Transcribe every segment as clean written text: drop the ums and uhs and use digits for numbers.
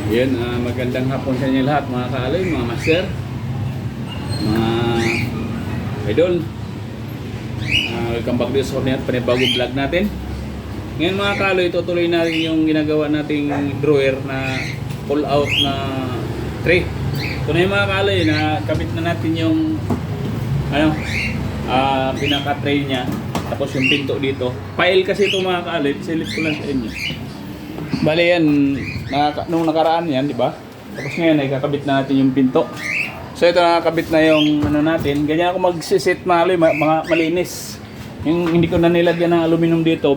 Yan, magandang hapon sa inyo lahat mga kaaloy, mga master, mga idol. Welcome back dito sa panibagong vlog natin. Ngayon mga kaaloy, tutuloy natin yung ginagawa nating drawer na pull out na tray. Ito na yung mga kaaloy, na kabit na natin yung pinaka tray nya. Tapos yung pinto dito. File kasi ito mga kaaloy, select ko lang sa inyo. Bale yan, nung nakaraan yan, di ba? Tapos ngayon ay kakabit na natin yung pinto. So ito nakakabit na yung ano natin. Ganyan ako magsisit mga malinis. Yung hindi ko na nilagyan ng aluminum dito,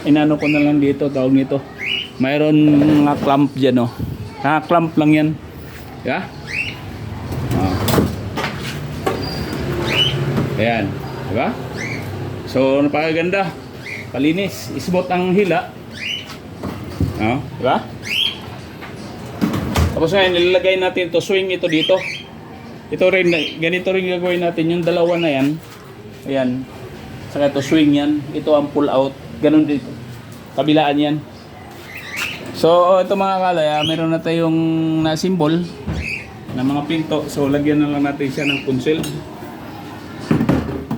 inano ko na lang dito, tawag nito. Mayroon mga clamp dyan, oh. Naka-clamp lang yan. Yeah? Ayan, di ba? So napakaganda, palinis, smooth ang hila. Diba? Tapos ngayon, nilalagay natin ito, swing ito dito. Ito rin, ganito rin gagawin natin. Yung dalawa na yan, ayan, saka ito swing yan. Ito ang pull out, ganun dito, kabilaan yan. So ito mga kalay, meron na tayong na symbol na mga pinto. So lagyan na lang natin siya ng punsil.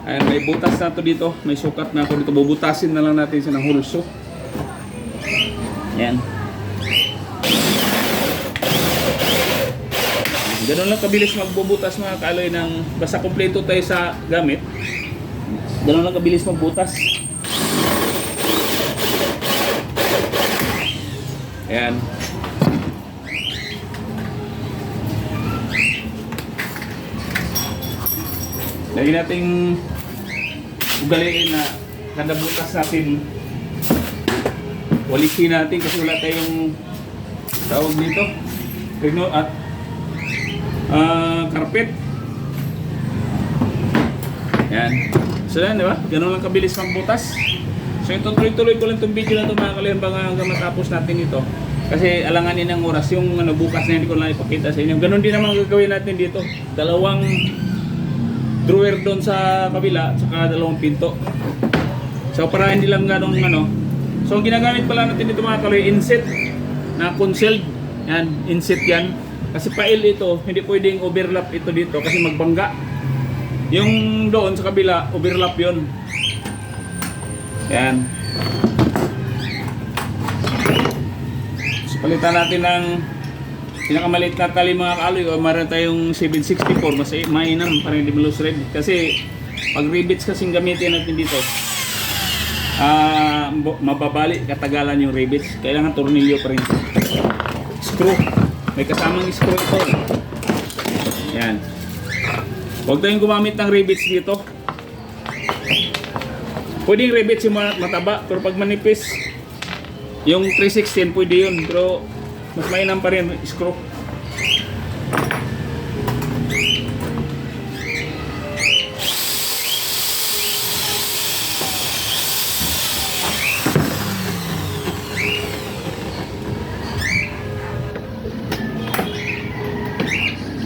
Ayan, may butas na to dito, may sukat na to dito. Bubutasin na lang natin siya ng hulso. Yan. Ganun lang kabilis magbubutas mga kaaloy ng basta kompleto tayo sa gamit. Ganun lang kabilis magbutas. Ayan. Lagi nating ugaliin na kada butas natin walisin natin kasi wala tayong tawag nito pino at carpet. Yan. So yan, diba? Ganun lang kabilis magbutas. So ito tuloy-tuloy ko lang itong video na ito mga kalihan hanggang matapos natin ito. Kasi alanganin ang oras yung bukas na hindi ko lang ipakita sa inyo. Ganun din naman gagawin natin dito. Dalawang drawer doon sa kabila at saka dalawang pinto. So para hindi lang ganun so ang ginagamit pala natin dito mga kaloy, inset na concealed. Yan, inset yan. Kasi file ito, hindi pwedeng overlap ito dito kasi magbangga. Yung doon sa kabila, overlap yon. Yan. So palitan natin ng pinakamaliit na tali mga kaloy. O meron tayong 764, mas mainam para hindi malose red. Kasi pag rivets kasing gamitin natin dito, mababali katagalan yung rivets. Kailangan tornilyo pa rin. Screw, may kasamang screw ito. Yan. Huwag tayong gumamit ng rivets dito. Pwedeng rivets yung mataba, pero pag manipis yung 316 pwede yun, pero mas mainam pa rin screw.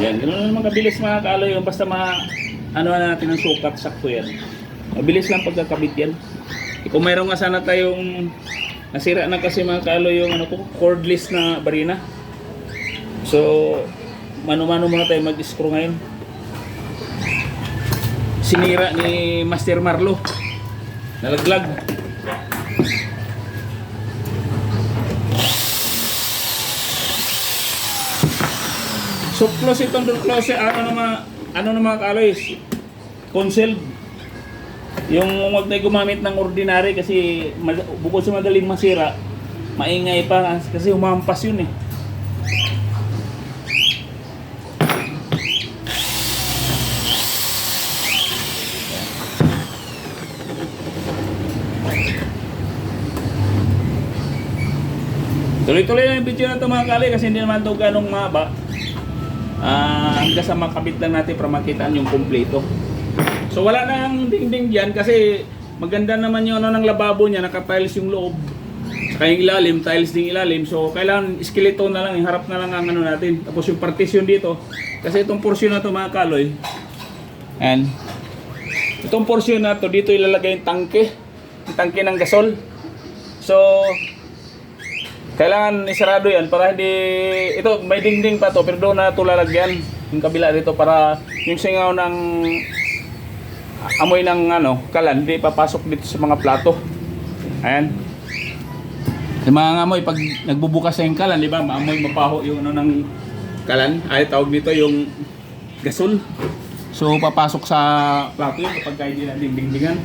Yan, ganoon naman kabilis mga kaaloy, basta ano natin ang sukat, sakto yan. Mabilis lang pagkakabit yan. Kung mayroon nga sana tayong nasira na kasi mga kaaloy yung cordless na barina. So mano-mano muna tayo mag-screw ngayon. Sinira ni Master Marlo, nalaglag. So close itong close, ano na mga kaaloy, concealed. Yung huwag tayo gumamit ng ordinary kasi bukod sa madaling masira, maingay pa kasi humampas yun eh. Tuloy-tuloy lang yung video na ito mga kaaloy kasi hindi naman ito ganong mahaba. Hanggang sa makabit lang natin para makitaan yung kompleto. So wala nang dingding dyan kasi maganda naman yung ng lababo niya, naka-tiles yung loob. Saka yung ilalim, tiles ding ilalim. So kailangan skeleton na lang, yung harap na lang ang natin. Tapos yung partition dito. Kasi itong portion na ito mga kaloy. And itong portion na ito, dito ilalagay yung tangke ng gasol. So Kailangan isarado yan para hindi, ito may dingding pa to pero doon na ito lalagyan yung kabila dito para yung singaw ng amoy ng kalan hindi papasok dito sa mga plato. Ayan. Yung mga amoy pag nagbubukas sa yung kalan, di ba, maamoy mapaho yung ng kalan, ay tawag dito yung gasol. So papasok sa plato yun kapag hindi na dingdingan.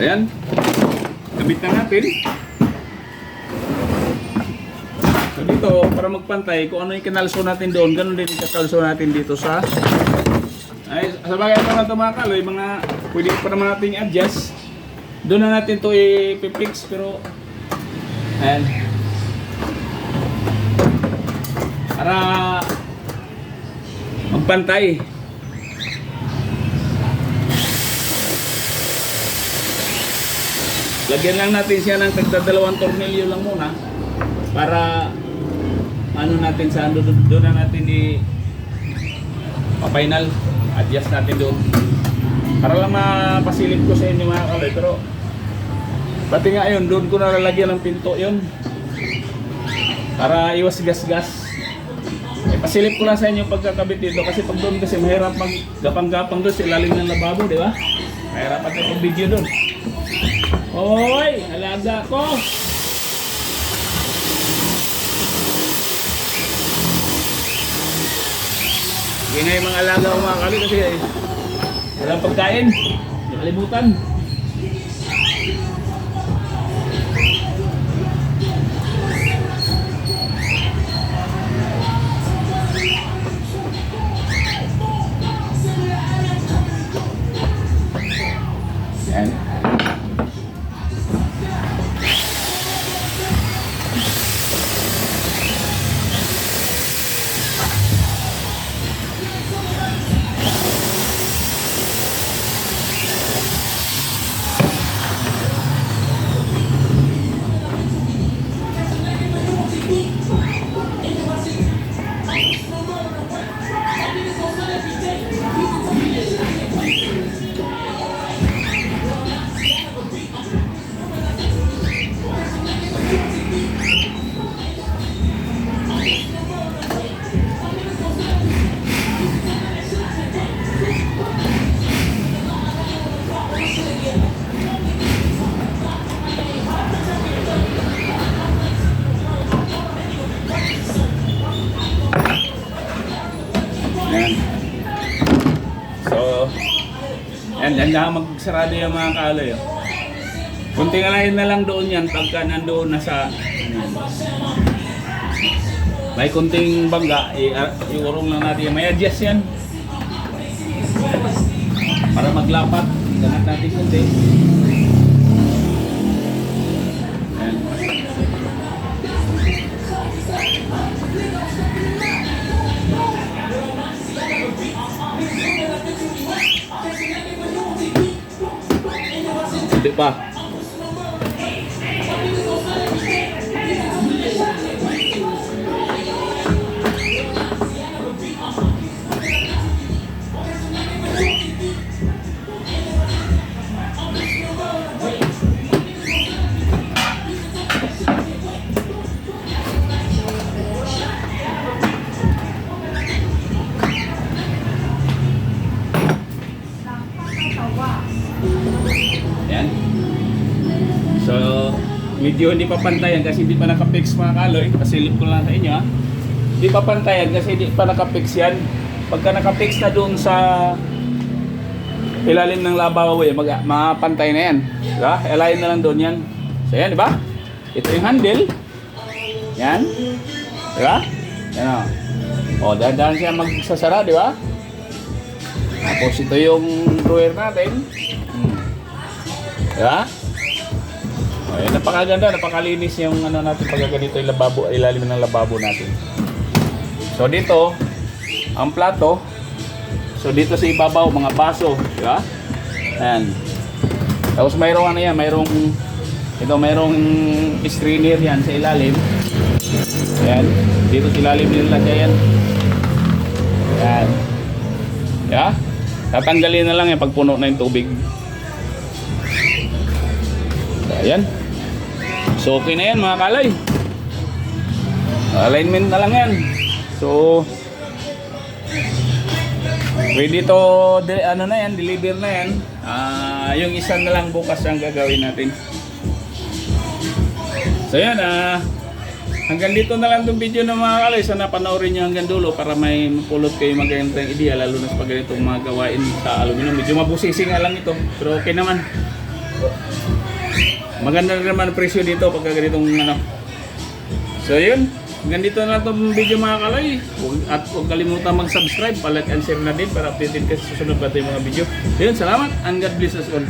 Ayan. Kabit na natin. So dito, para magpantay, kung ano yung kinalso natin doon, ganun din yung kakalso natin dito sa bagay naman ito mga kaloy, mga pwede pa naman natin i-adjust. Doon na natin ito i-fix, pero ayan. Para magpantay. Lagyan lang natin siya ng tagdadalawang tornilyo lang muna para ano natin sa doon na natin pa-final, adjust natin doon para lang mapasilip ko sa inyo mga kaloy. Pero pati nga yun, doon ko nalalagyan ng pinto yun para iwas gas-gas. Pasilip ko lang sa inyo pagkakabit dito kasi pag doon kasi mahirap maggapang-gapang doon sa ilalim ng lababo, di ba? Mahirap at yung video doon. Hoy, alaga ko! Hindi na yung mga alaga ko mga kaloy kasi walang pagkain. Nakalimutan. Yan. Yan lang magsarado yung mga kaloy. Kunting alayin na lang doon yan pagka nandoon na sa may kunting bangga, iurong lang natin. May adjust yan para maglapat. Ganat natin kunti. Ayan. Hindi pa. Yan. So, medyo hindi pa pantayan kasi hindi pa naka-fix mga kaloy. Pasilip ko lang sa inyo ha. Hindi pa pantayan kasi hindi pa naka-fix yan. Pagka naka-fix na doon sa ilalim ng labaw, mapantay na yan. Diba? Ilalim na lang doon yan. So yan, diba? Ito yung handle. Yan. Diba? Yan o. O, dahan-dahan siya magsasara, diba? Tapos ito yung drawer natin. Diba? O, yan, napakaganda, napakalinis yung ano natin pag ganito yung lababo, ilalim ng lababo natin. So dito, ang plato. So dito sa ibabaw, mga baso, diba? Ayan. Tapos mayroong ano yan, mayroong strainer yan sa ilalim. Ayan. Dito sa ilalim nilagay yan. Ayan. Yeah? Tatanggalin na lang yan pag puno na yung tubig. Ayan. So okay na yan mga kalay. Alignment na lang yan. So ready to ano na yan, deliver na yan. Yung isa na lang bukas ang gagawin natin. So yan, hanggang dito na lang itong video ng mga kalay. Sana panoorin nyo hanggang dulo para may mapulot kayo magandang ideya, lalo na sa ganitong mga gawain sa aluminum. Medyo mabusisi nga lang ito, pero okay naman. Maganda na naman presyo dito pagka ganitong ano. So yun, hanggang dito na lang itong video mga kalay. At huwag kalimutan mag-subscribe, palike and share na din para updated ka sa susunod pa tayong mga video. Yun, salamat and God bless us all.